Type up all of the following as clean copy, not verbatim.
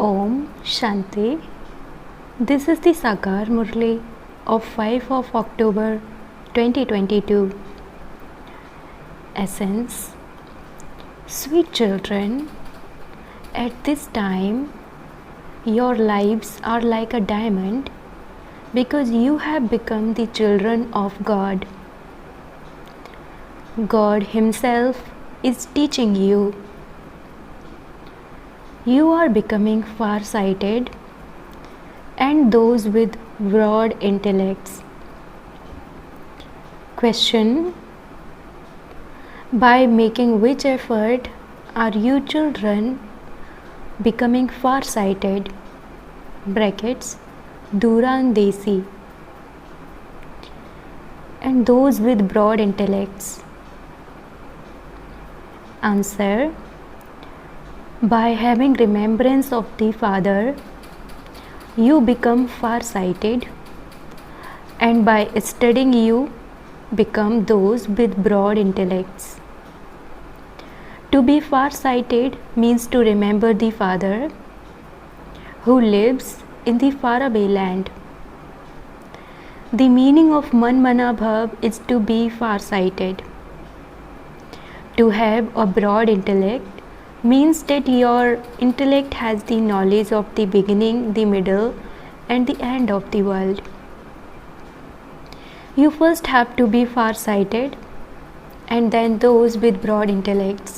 Om Shanti. This is the Sakar Murli of 5 of October 2022. Essence. Sweet children, at this time your lives are like a diamond because you have become the children of God. God Himself is teaching you. You are becoming far-sighted and those with broad intellects. Question: by making which effort are you children becoming far-sighted? Brackets Durandesi. And those with broad intellects. Answer: by having remembrance of the Father, you become far-sighted, and by studying you become those with broad intellects. To be far-sighted means to remember the Father who lives in the faraway land. The meaning of Manmana Bhav is to be far-sighted. To have a broad intellect means that your intellect has the knowledge of the beginning, the middle, and the end of the world. You first have to be far-sighted, and then those with broad intellects.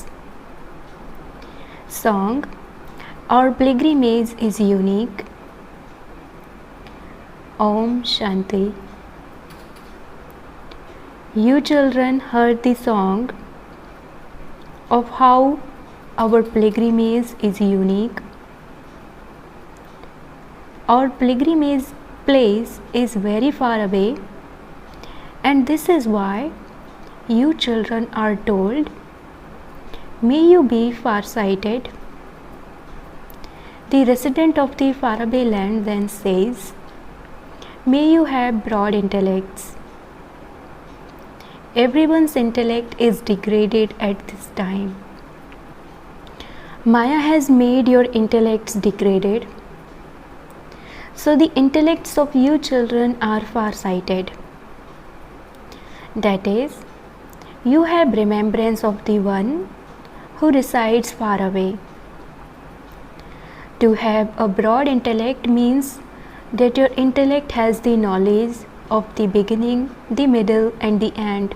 Song: Our pilgrimage is unique. Om Shanti. You children heard the song of how our pilgrimage is unique. Our pilgrimage place is very far away, and this is why you children are told, may you be far-sighted. The resident of the faraway land then says, may you have broad intellects. Everyone's intellect is degraded at this time. Maya has made your intellects degraded. So the intellects of you children are far-sighted. That is, you have remembrance of the one who resides far away. To have a broad intellect means that your intellect has the knowledge of the beginning, the middle, and the end.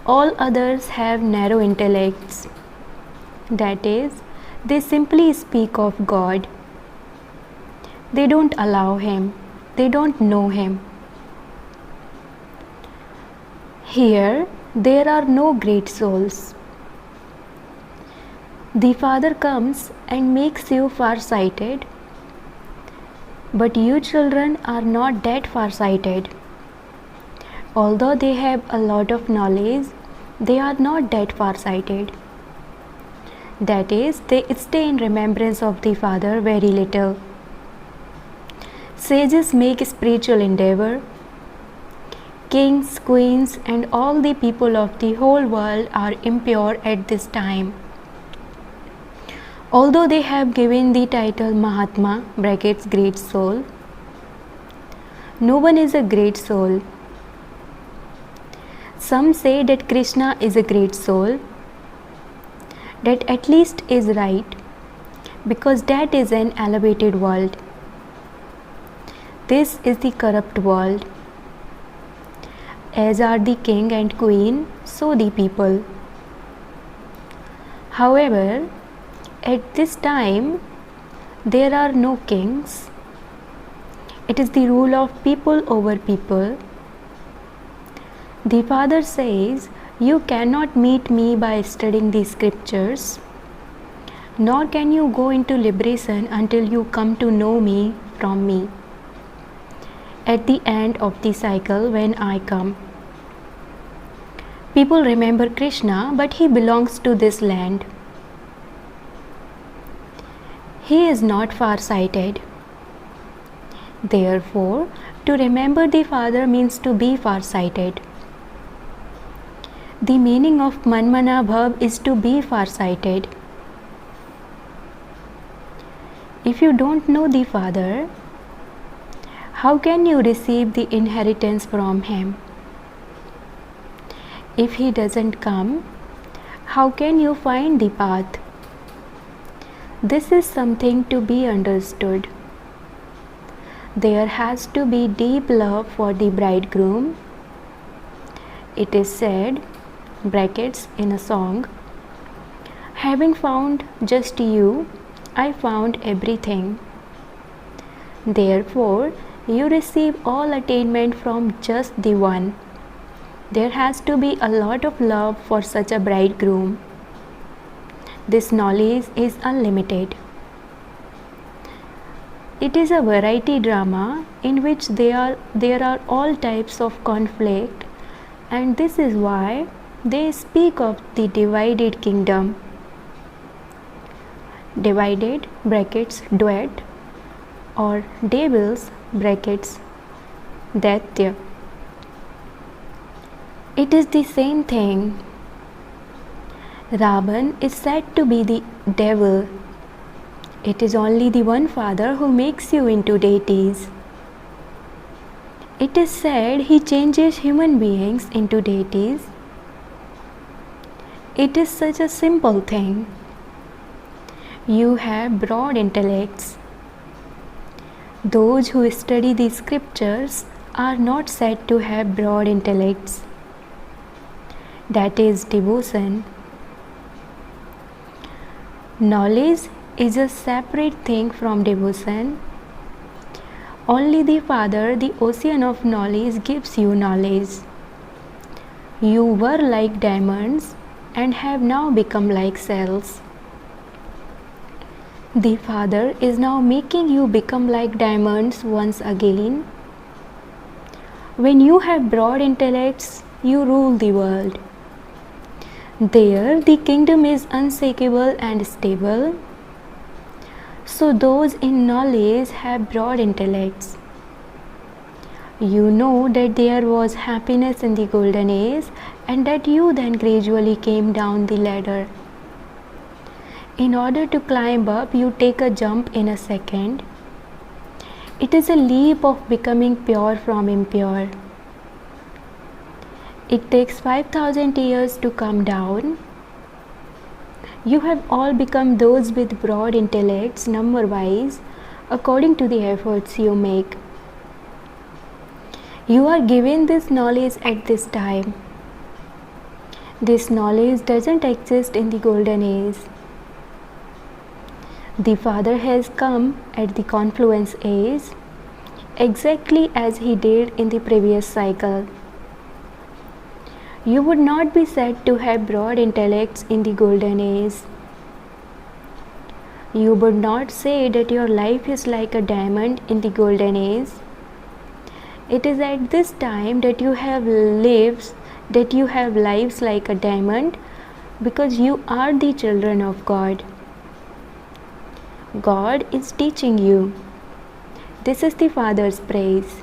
All others have narrow intellects. That is, they simply speak of God. They don't allow Him. They don't know Him. Here, there are no great souls. The Father comes and makes you far-sighted, but you children are not that far-sighted. Although they have a lot of knowledge, they are not that far-sighted. That is, they stay in remembrance of the Father very little. Sages make spiritual endeavor. Kings, queens, and all the people of the whole world are impure at this time. Although they have given the title Mahatma (brackets great soul), no one is a great soul. Some say that Krishna is a great soul. That at least is right, because that is an elevated world. This is the corrupt world. As are the king and queen, so the people. However, at this time, there are no kings. It is the rule of people over people. The Father says, you cannot meet me by studying the scriptures, nor can you go into liberation until you come to know me from me. At the end of the cycle, when I come, people remember Krishna, but he belongs to this land. He is not far-sighted. Therefore, to remember the Father means to be far-sighted. The meaning of Manmana Bhav is to be far-sighted. If you don't know the Father, how can you receive the inheritance from Him? If He doesn't come, how can you find the path? This is something to be understood. There has to be deep love for the bridegroom. It is said, brackets in a song, having found just you, I found everything. Therefore, you receive all attainment from just the one. There has to be a lot of love for such a bridegroom. This knowledge is unlimited. It is a variety drama in which there are all types of conflict, and this is why they speak of the divided kingdom. Divided brackets duet or devils brackets daitya. It is the same thing. Ravan is said to be the devil. It is only the one Father who makes you into deities. It is said he changes human beings into deities. It is such a simple thing. You have broad intellects. Those who study the scriptures are not said to have broad intellects. That is devotion. Knowledge is a separate thing from devotion. Only the Father, the ocean of knowledge, gives you knowledge. You were like diamonds and have now become like cells. The Father is now making you become like diamonds once again. When you have broad intellects, you rule the world. There, the kingdom is unshakable and stable. So those in knowledge have broad intellects. You know that there was happiness in the golden age and that you then gradually came down the ladder. In order to climb up, you take a jump in a second. It is a leap of becoming pure from impure. It takes 5,000 years to come down. You have all become those with broad intellects number-wise according to the efforts you make. You are given this knowledge at this time. This knowledge doesn't exist in the golden age. The Father has come at the confluence age exactly as He did in the previous cycle. You would not be said to have broad intellects in the golden age. You would not say that your life is like a diamond in the golden age. It is at this time that you have lives like a diamond because you are the children of God. God is teaching you. This is the Father's praise.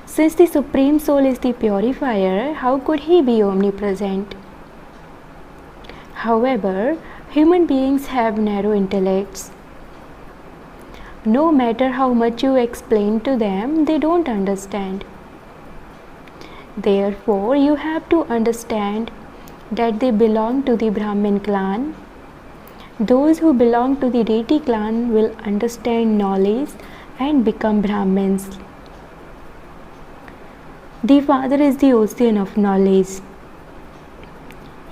Since the Supreme Soul is the purifier, how could He be omnipresent? However, human beings have narrow intellects. No matter how much you explain to them, they don't understand. Therefore, you have to understand that they belong to the Brahmin clan. Those who belong to the deity clan will understand knowledge and become Brahmins. The Father is the ocean of knowledge.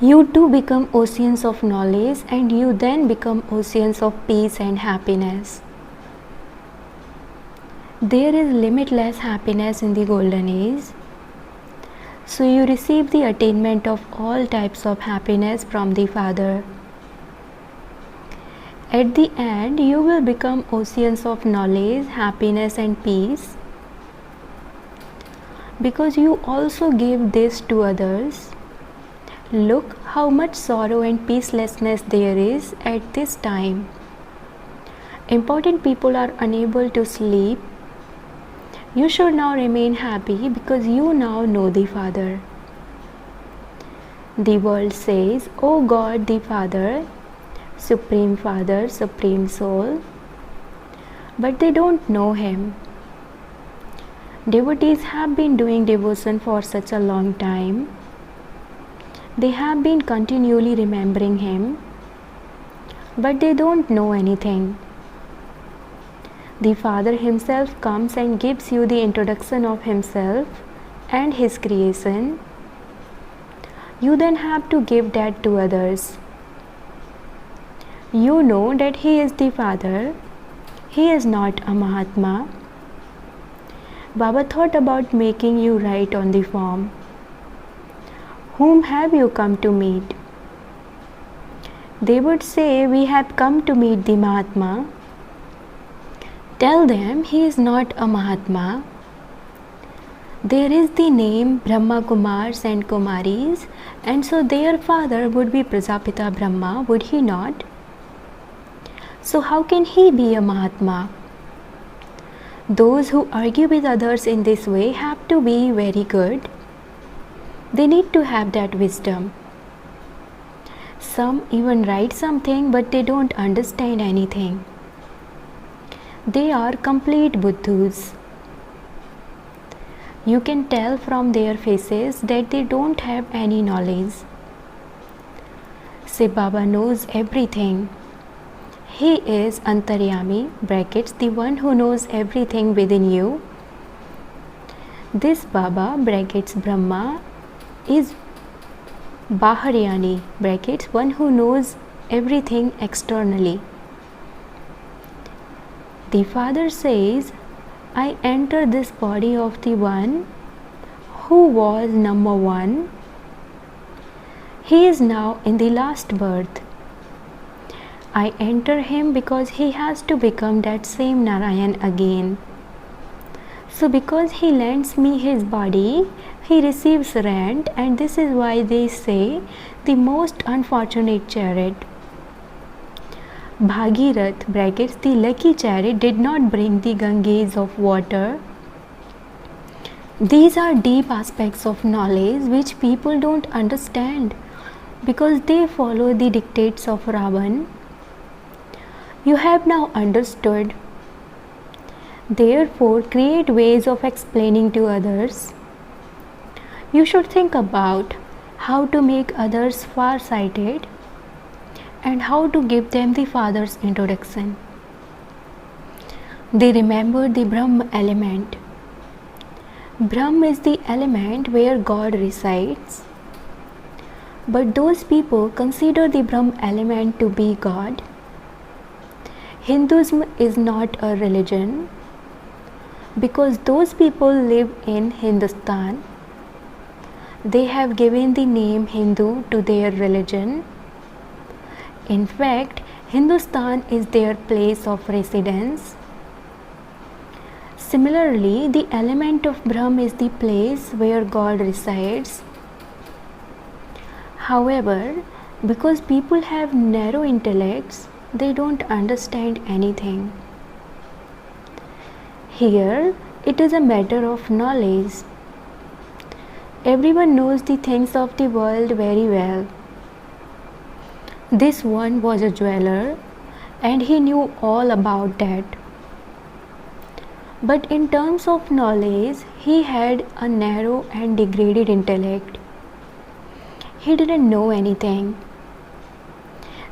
You too become oceans of knowledge and you then become oceans of peace and happiness. There is limitless happiness in the golden age. So you receive the attainment of all types of happiness from the Father. At the end, you will become oceans of knowledge, happiness and peace because you also give this to others. Look how much sorrow and peacelessness there is at this time. Important people are unable to sleep. You should now remain happy because you now know the Father. The world says, "O God the Father, Supreme Father, Supreme Soul, but they don't know him. Devotees have been doing devotion for such a long time. They have been continually remembering him, but they don't know anything. The Father himself comes and gives you the introduction of himself and his creation. You then have to give that to others. You know that he is the Father. He is not a Mahatma. Baba thought about making you write on the form. Whom have you come to meet? They would say, we have come to meet the Mahatma. Tell them he is not a Mahatma. There is the name Brahma Kumars and Kumaris, and so their father would be Prajapita Brahma, would he not? So how can he be a Mahatma? Those who argue with others in this way have to be very good. They need to have that wisdom. Some even write something but they don't understand anything. They are complete buddhus. You can tell from their faces that they don't have any knowledge. Say Baba knows everything. He is Antaryami, brackets, the one who knows everything within you. This Baba, brackets, Brahma, is Baharyani, brackets, one who knows everything externally. The Father says, I enter this body of the one who was number one. He is now in the last birth. I enter him because he has to become that same Narayan again. So because he lends me his body, he receives rent, and this is why they say the most unfortunate chariot. Bhagirath, brackets, the lucky chariot, did not bring the Ganges of water. These are deep aspects of knowledge which people don't understand because they follow the dictates of Ravan. You have now understood. Therefore, create ways of explaining to others. You should think about how to make others far-sighted and how to give them the Father's introduction. They remember the Brahma element. Brahma is the element where God resides. But those people consider the Brahma element to be God. Hinduism is not a religion because those people live in Hindustan. They have given the name Hindu to their religion. In fact, Hindustan is their place of residence. Similarly, the element of Brahma is the place where God resides. However, because people have narrow intellects, they don't understand anything. Here, it is a matter of knowledge. Everyone knows the things of the world very well. This one was a jeweler and he knew all about that. But in terms of knowledge, he had a narrow and degraded intellect. He didn't know anything.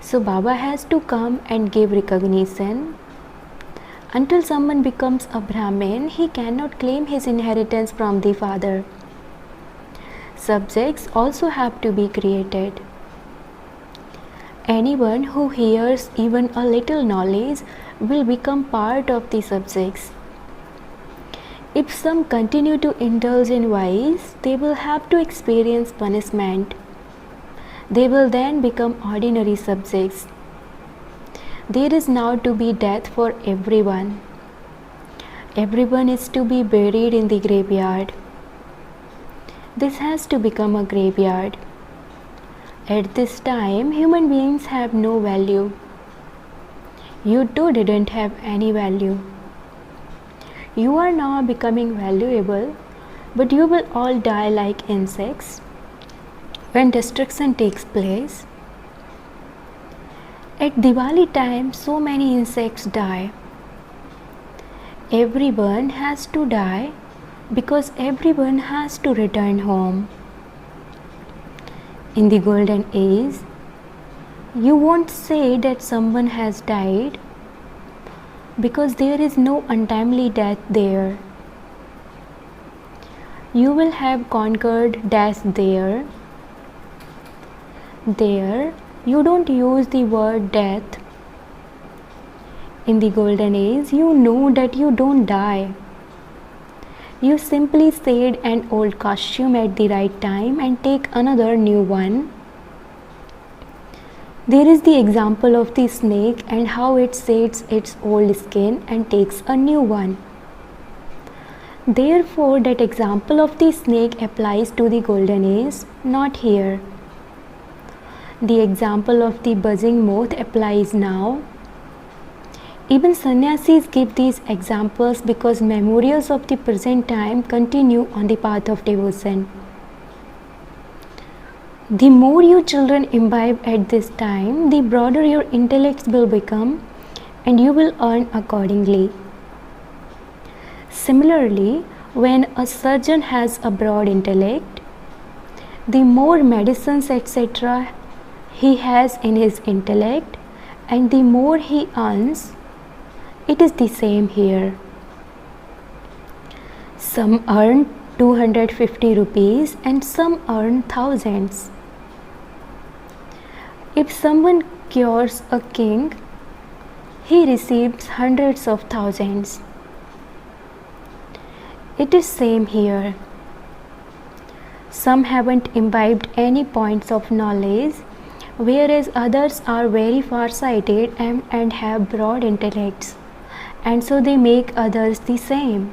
So Baba has to come and give recognition. Until someone becomes a Brahmin, he cannot claim his inheritance from the Father. Subjects also have to be created. Anyone who hears even a little knowledge will become part of the subjects. If some continue to indulge in vice, they will have to experience punishment. They will then become ordinary subjects. There is now to be death for everyone. Everyone is to be buried in the graveyard. This has to become a graveyard. At this time, human beings have no value. You too didn't have any value. You are now becoming valuable, but you will all die like insects when destruction takes place. At Diwali time, so many insects die. everyone has to die because everyone has to return home. In the golden age, you won't say that someone has died because there is no untimely death there. You will have conquered death there. There, you don't use the word death. In the golden age, you know that you don't die. You simply shed an old costume at the right time and take another new one. There is the example of the snake and how it sheds its old skin and takes a new one. Therefore, that example of the snake applies to the golden age, not here. The example of the buzzing moth applies now. Even sannyasis give these examples because memorials of the present time continue on the path of devotion. The more you children imbibe at this time, the broader your intellects will become and you will earn accordingly. Similarly, when a surgeon has a broad intellect, the more medicines etc. he has in his intellect and the more he earns. It is the same here. Some earn 250 rupees and some earn thousands. If someone cures a king, he receives hundreds of thousands. It is same here. Some haven't imbibed any points of knowledge, whereas others are very far-sighted and have broad intellects, and so they make others the same.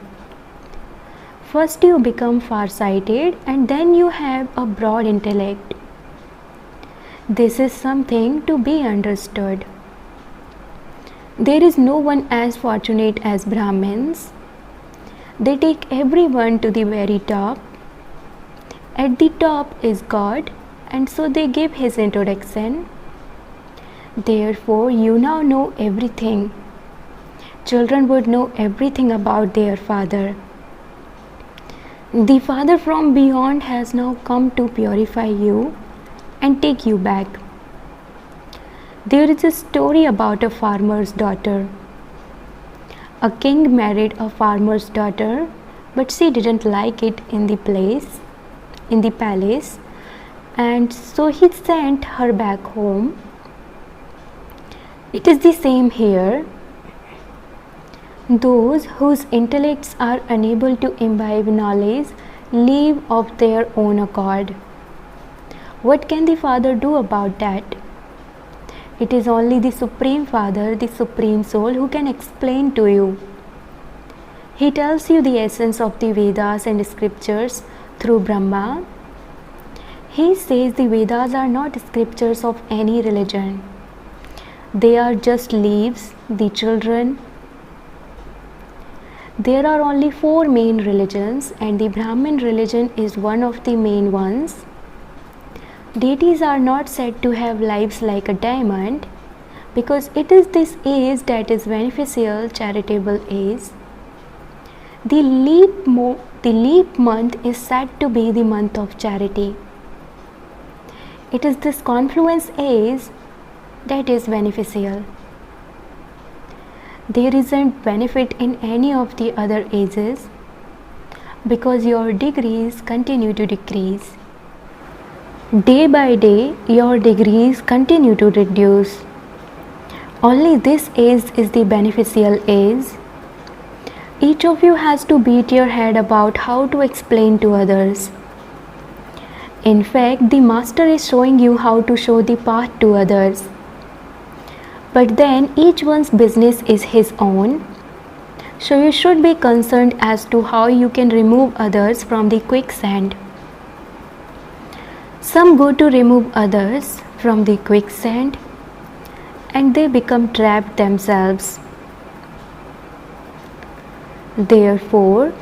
First you become far-sighted and then you have a broad intellect. This is something to be understood. There is no one as fortunate as Brahmins. They take everyone to the very top. At the top is God, and so they give his introduction. Therefore, you now know everything. Children would know everything about their father. The Father from beyond has now come to purify you and take you back. There is a story about a farmer's daughter. A king married a farmer's daughter, but she didn't like it in the palace, and so he sent her back home. It is the same here. Those whose intellects are unable to imbibe knowledge leave of their own accord. What can the Father do about that? It is only the Supreme Father, the Supreme Soul, who can explain to you. He tells you the essence of the Vedas and scriptures through Brahma. He says the Vedas are not scriptures of any religion. They are just leaves, the children. There are only 4 main religions, and the Brahmin religion is one of the main ones. Deities are not said to have lives like a diamond because it is this age that is beneficial, charitable age. The leap month is said to be the month of charity. It is this confluence age that is beneficial. There isn't benefit in any of the other ages because your degrees continue to decrease. Day by day, your degrees continue to reduce. Only this age is the beneficial age. Each of you has to beat your head about how to explain to others. In fact, the Master is showing you how to show the path to others. But then each one's business is his own. So you should be concerned as to how you can remove others from the quicksand. Some go to remove others from the quicksand and they become trapped themselves. Therefore,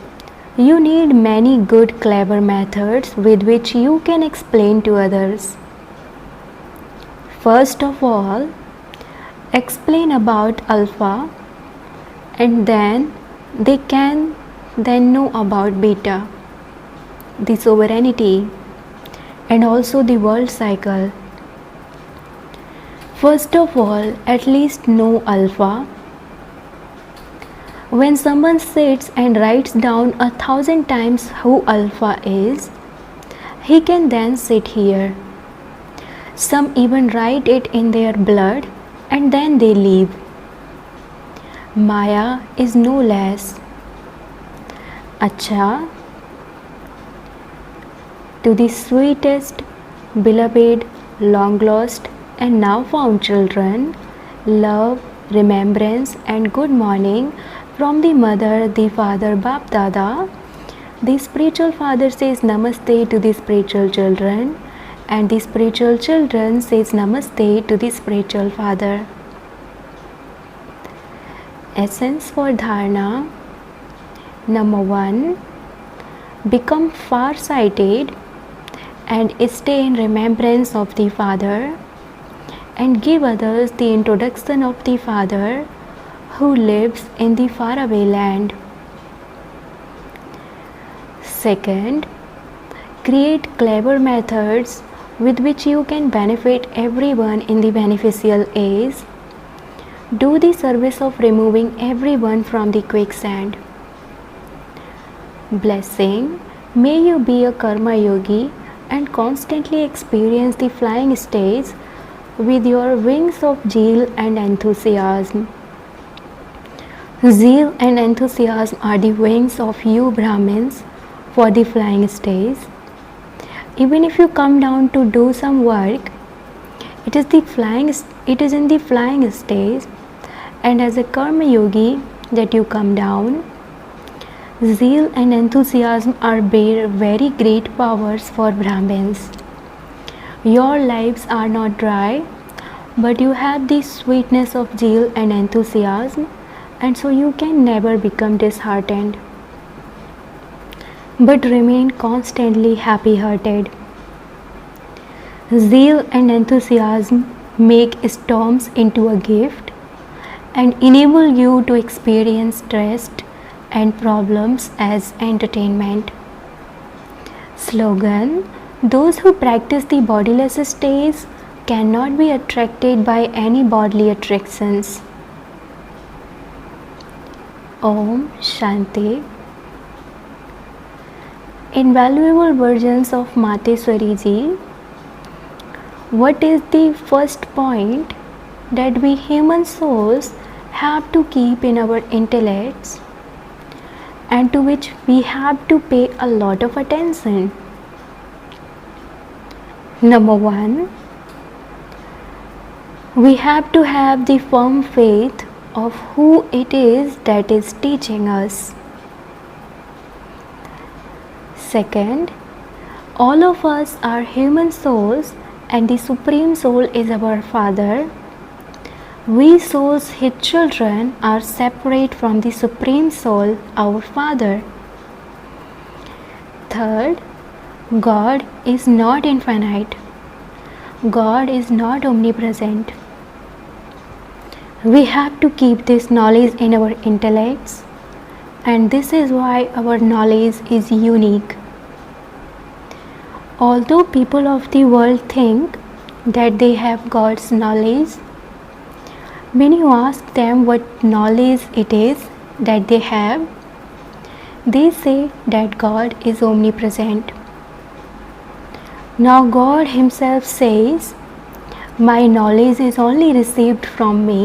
you need many good, clever methods with which you can explain to others. First of all, explain about alpha and then They can then know about beta, the sovereignty, and also the world cycle. First of all, at least know alpha. When someone sits and writes down 1,000 times who alpha is, he can then sit here. Some even write it in their blood and then they leave. Maya is no less. Acha, to the sweetest, beloved, long lost, and now found children, love, remembrance, and good morning from the mother, the father, Bap Dada. The spiritual father says namaste to the spiritual children, and the spiritual children says namaste to the spiritual father. Essence for dharana. Number 1. Become far-sighted and stay in remembrance of the Father, and give others the introduction of the Father who lives in the faraway land. Second, create clever methods with which you can benefit everyone in the beneficial age. Do the service of removing everyone from the quicksand. Blessing, may you be a karma yogi and constantly experience the flying stage with your wings of zeal and enthusiasm. Zeal and enthusiasm are the wings of you Brahmins for the flying stage. Even if you come down to do some work, it is in the flying stage, and as a karma yogi that you come down. Zeal and enthusiasm are very great powers for Brahmins. Your lives are not dry, but you have the sweetness of zeal and enthusiasm, and so you can never become disheartened, but remain constantly happy-hearted. Zeal and enthusiasm make storms into a gift and enable you to experience stress and problems as entertainment. Slogan: those who practice the bodiless stage cannot be attracted by any bodily attractions. Om Shanti. Invaluable versions of Mateswari Ji. What is the first point that we human souls have to keep in our intellects, and to which we have to pay a lot of attention? Number 1, we have to have the firm faith of who it is that is teaching us. Second, all of us are human souls and the Supreme Soul is our Father. We souls, His children, are separate from the Supreme Soul, our Father. Third, God is not infinite. God is not omnipresent. We have to keep this knowledge in our intellects, and this is why our knowledge is unique. Although people of the world think that they have God's knowledge, when you ask them what knowledge it is that they have, they say that God is omnipresent. Now God Himself says, "My knowledge is only received from me,"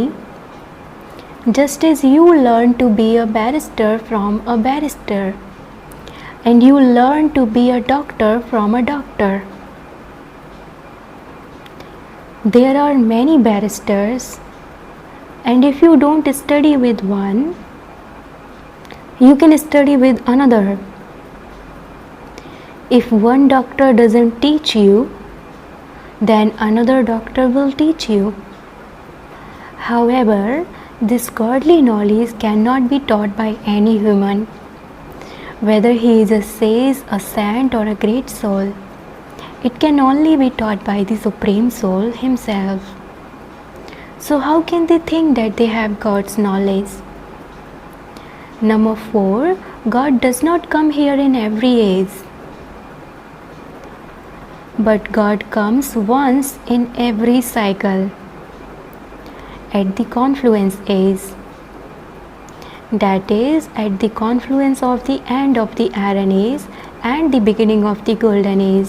just as you learn to be a barrister from a barrister, and you learn to be a doctor from a doctor. There are many barristers, and if you don't study with one, you can study with another. If one doctor doesn't teach you, then another doctor will teach you. However, this godly knowledge cannot be taught by any human, whether he is a sage, a saint, or a great soul. It can only be taught by the Supreme Soul Himself. So how can they think that they have God's knowledge? Number 4. God does not come here in every age, but God comes once in every cycle, at the confluence age, that is, at the confluence of the end of the Iron Age and the beginning of the Golden Age.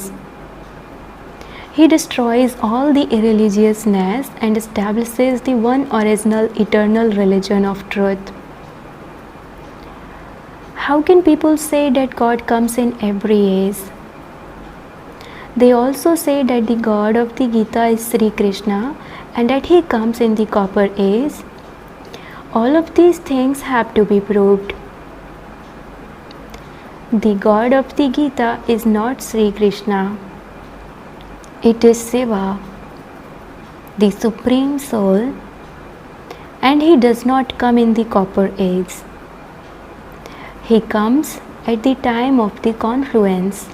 He destroys all the irreligiousness and establishes the one original eternal religion of truth. How can people say that God comes in every age? They also say that the God of the Gita is Sri Krishna and that he comes in the copper age. All of these things have to be proved. The God of the Gita is not Sri Krishna. It is Shiva, the Supreme Soul, and he does not come in the copper age. He comes at the time of the confluence.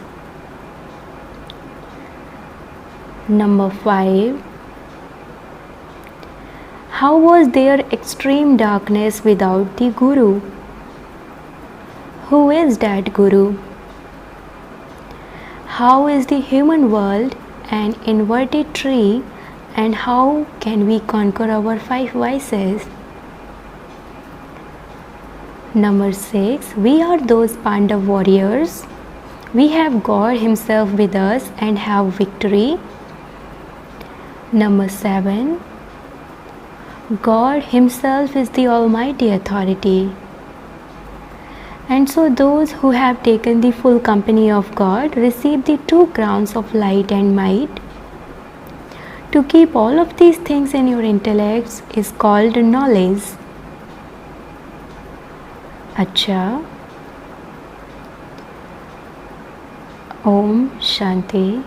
Number 5. How was there extreme darkness without the Guru? Who is that Guru? How is the human world an inverted tree, and how can we conquer our 5 vices? Number 6. We are those Pandav warriors. We have God himself with us and have victory. Number 7. God himself is the almighty authority. And so those who have taken the full company of God receive the 2 crowns of light and might. To keep all of these things in your intellects is called knowledge. Acha. Om Shanti.